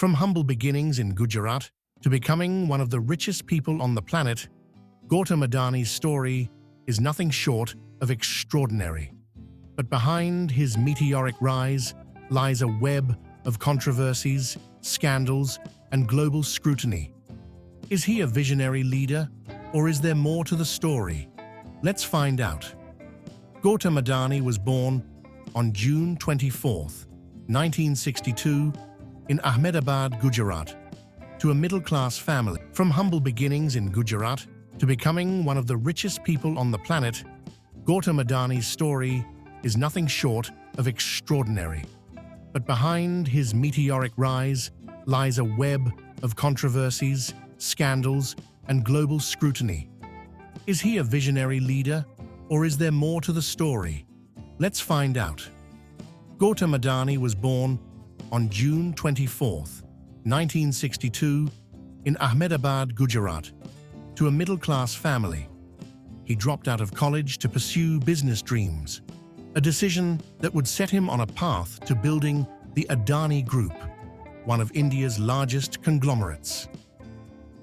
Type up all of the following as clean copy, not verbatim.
From humble beginnings in Gujarat to becoming one of the richest people on the planet, Gautam Adani's story is nothing short of extraordinary. But behind his meteoric rise lies a web of controversies, scandals, and global scrutiny. Is he a visionary leader, or is there more to the story? Let's find out. Gautam Adani was born on June 24, 1962, in Ahmedabad, Gujarat, to a middle-class family. From humble beginnings in Gujarat to becoming one of the richest people on the planet, Gautam Adani's story is nothing short of extraordinary. But behind his meteoric rise lies a web of controversies, scandals, and global scrutiny. Is he a visionary leader, or is there more to the story? Let's find out. Gautam Adani was born on June 24, 1962, in Ahmedabad, Gujarat, to a middle-class family. He dropped out of college to pursue business dreams, a decision that would set him on a path to building the Adani Group, one of India's largest conglomerates.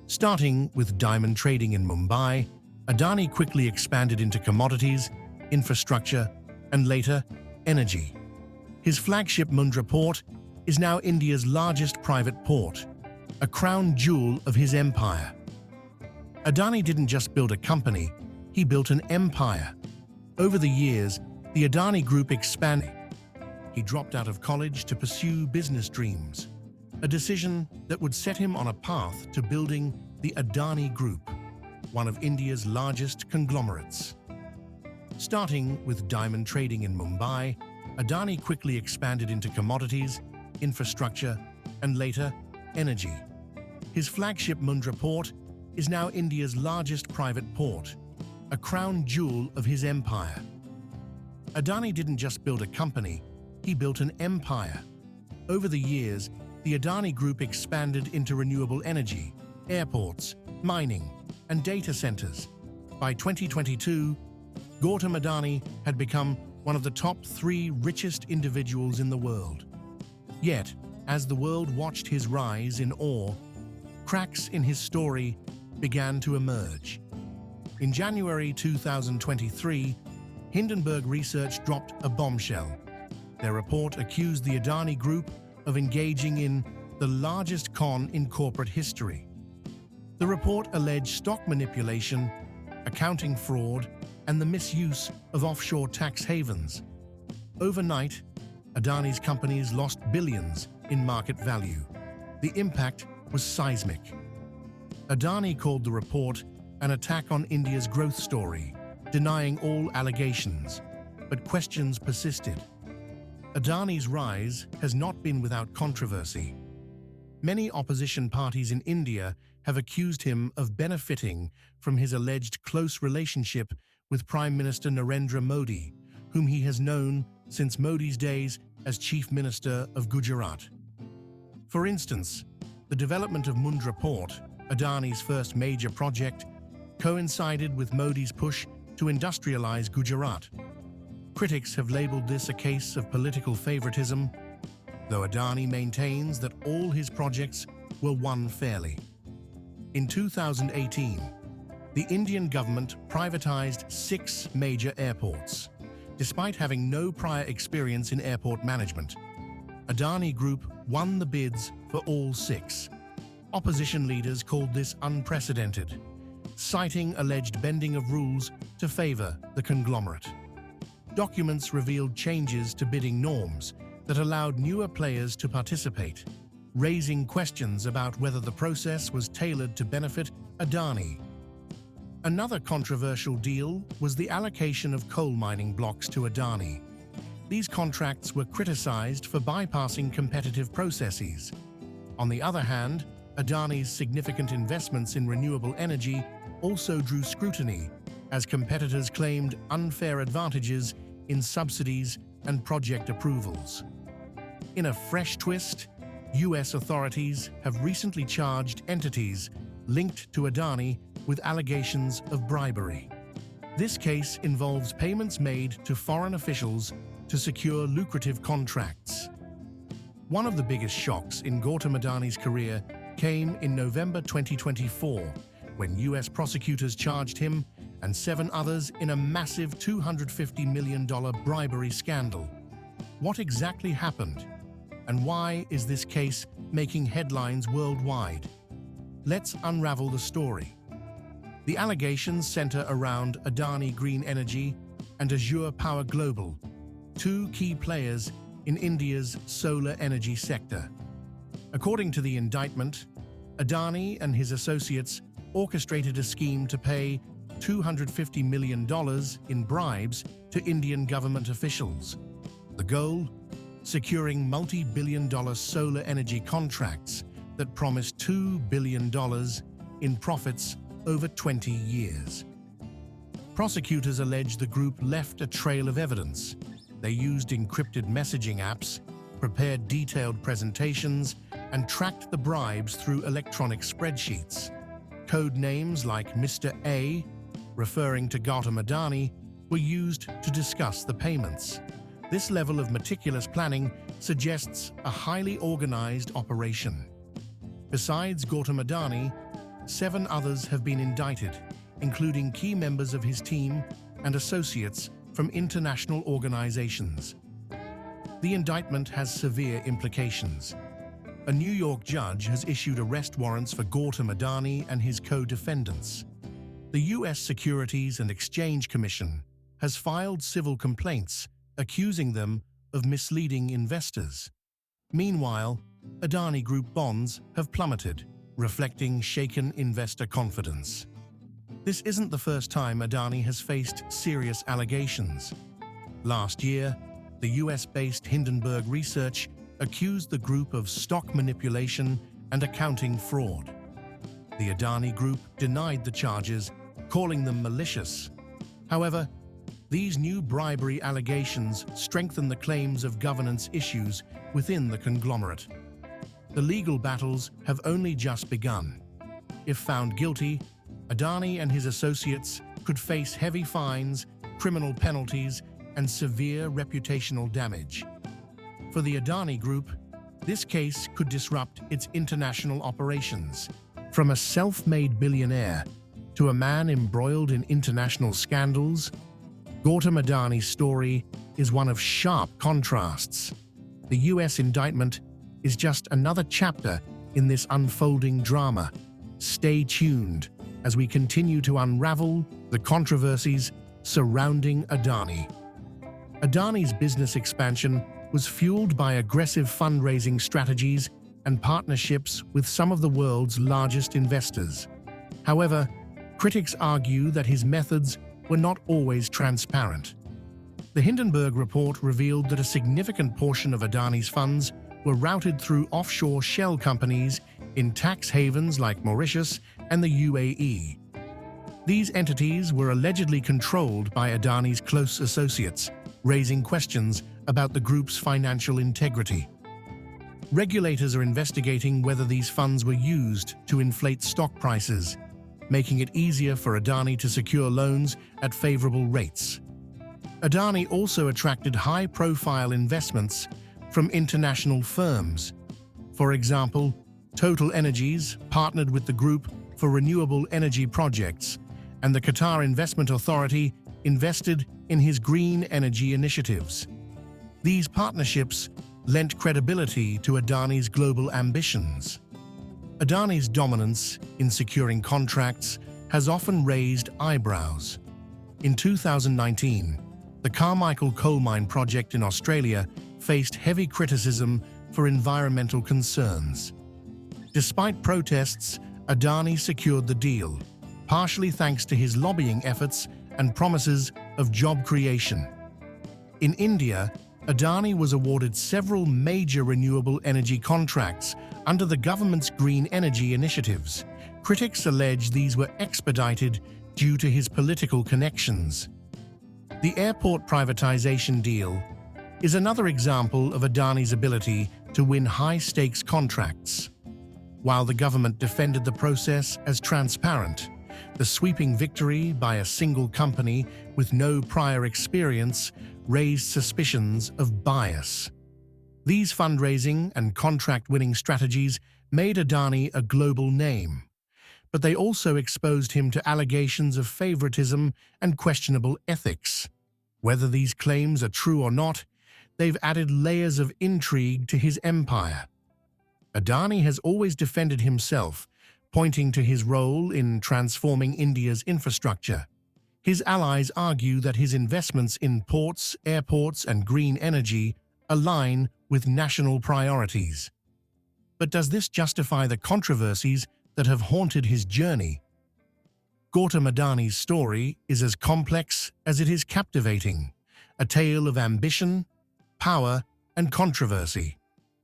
Starting with diamond trading in Mumbai, Adani quickly expanded into commodities, infrastructure, and later, energy. His flagship Mundra port is now India's largest private port, a crown jewel of his empire. Adani didn't just build a company, he built an empire. Over the years, the Adani Group expanded. He dropped out of college to pursue business dreams, a decision that would set him on a path to building the Adani Group, one of India's largest conglomerates. Starting with diamond trading in Mumbai, Adani quickly expanded into commodities, infrastructure, and later, energy. His flagship Mundra port is now India's largest private port, a crown jewel of his empire. Adani didn't just build a company, he built an empire. Over the years, the Adani Group expanded into renewable energy, airports, mining, and data centers. By 2022, Gautam Adani had become one of the top 3 richest individuals in the world. Yet, as the world watched his rise in awe, cracks in his story began to emerge. In January 2023, Hindenburg Research dropped a bombshell. Their report accused the Adani Group of engaging in the largest con in corporate history. The report alleged stock manipulation, accounting fraud, and the misuse of offshore tax havens. Overnight, Adani's companies lost billions in market value. The impact was seismic. Adani called the report an attack on India's growth story, denying all allegations, but questions persisted. Adani's rise has not been without controversy. Many opposition parties in India have accused him of benefiting from his alleged close relationship with Prime Minister Narendra Modi, whom he has known since Modi's days as Chief Minister of Gujarat. For instance, the development of Mundra Port, Adani's first major project, coincided with Modi's push to industrialize Gujarat. Critics have labeled this a case of political favoritism, though Adani maintains that all his projects were won fairly. In 2018, the Indian government privatized 6 major airports. Despite having no prior experience in airport management, Adani Group won the bids for all 6. Opposition leaders called this unprecedented, citing alleged bending of rules to favor the conglomerate. Documents revealed changes to bidding norms that allowed newer players to participate, raising questions about whether the process was tailored to benefit Adani. Another controversial deal was the allocation of coal mining blocks to Adani. These contracts were criticized for bypassing competitive processes. On the other hand, Adani's significant investments in renewable energy also drew scrutiny, as competitors claimed unfair advantages in subsidies and project approvals. In a fresh twist, US authorities have recently charged entities linked to Adani with allegations of bribery. This case involves payments made to foreign officials to secure lucrative contracts. One of the biggest shocks in Gautam Adani's career came in November 2024, when US prosecutors charged him and 7 others in a massive $250 million bribery scandal. What exactly happened? And why is this case making headlines worldwide? Let's unravel the story. The allegations center around Adani Green Energy and Azure Power Global, 2 key players in India's solar energy sector. According to the indictment, Adani and his associates orchestrated a scheme to pay $250 million in bribes to Indian government officials. The goal? Securing multi-billion-dollar solar energy contracts that promised $2 billion in profits over 20 years. Prosecutors allege the group left a trail of evidence. They used encrypted messaging apps, prepared detailed presentations, and tracked the bribes through electronic spreadsheets. Code names like Mr. A, referring to Gautam Adani, were used to discuss the payments. This level of meticulous planning suggests a highly organized operation. Besides Gautam Adani, 7 others have been indicted, including key members of his team and associates from international organizations. The indictment has severe implications. A New York judge has issued arrest warrants for Gautam Adani and his co-defendants. The US Securities and Exchange Commission has filed civil complaints accusing them of misleading investors. Meanwhile, Adani Group bonds have plummeted, reflecting shaken investor confidence. This isn't the first time Adani has faced serious allegations. Last year, the US-based Hindenburg Research accused the group of stock manipulation and accounting fraud. The Adani Group denied the charges, calling them malicious. However, these new bribery allegations strengthen the claims of governance issues within the conglomerate. The legal battles have only just begun. If found guilty, Adani and his associates could face heavy fines, criminal penalties, and severe reputational damage. For the Adani Group, this case could disrupt its international operations. From a self-made billionaire to a man embroiled in international scandals, Gautam Adani's story is one of sharp contrasts. The US indictment is just another chapter in this unfolding drama. Stay tuned as we continue to unravel the controversies surrounding Adani. Adani's business expansion was fueled by aggressive fundraising strategies and partnerships with some of the world's largest investors. However, critics argue that his methods were not always transparent. The Hindenburg report revealed that a significant portion of Adani's funds were routed through offshore shell companies in tax havens like Mauritius and the UAE. These entities were allegedly controlled by Adani's close associates, raising questions about the group's financial integrity. Regulators are investigating whether these funds were used to inflate stock prices, making it easier for Adani to secure loans at favorable rates. Adani also attracted high-profile investments from international firms. For example, Total Energies partnered with the group for renewable energy projects, and the Qatar Investment Authority invested in his green energy initiatives. These partnerships lent credibility to Adani's global ambitions. Adani's dominance in securing contracts has often raised eyebrows. In 2019, the Carmichael coal mine project in Australia faced heavy criticism for environmental concerns. Despite protests, Adani secured the deal, partially thanks to his lobbying efforts and promises of job creation. In India, Adani was awarded several major renewable energy contracts under the government's green energy initiatives. Critics allege these were expedited due to his political connections. The airport privatization deal is another example of Adani's ability to win high-stakes contracts. While the government defended the process as transparent, the sweeping victory by a single company with no prior experience raised suspicions of bias. These fundraising and contract-winning strategies made Adani a global name, but they also exposed him to allegations of favoritism and questionable ethics. Whether these claims are true or not, they've added layers of intrigue to his empire. Adani has always defended himself, pointing to his role in transforming India's infrastructure. His allies argue that his investments in ports, airports, and green energy align with national priorities. But does this justify the controversies that have haunted his journey? Gautam Adani's story is as complex as it is captivating, a tale of ambition, power, and controversy.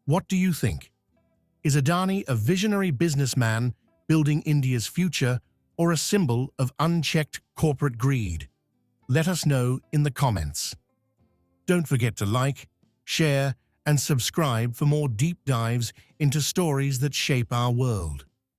What do you think? Is Adani a visionary businessman building India's future or a symbol of unchecked corporate greed? Let us know in the comments. Don't forget to like, share, and subscribe for more deep dives into stories that shape our world.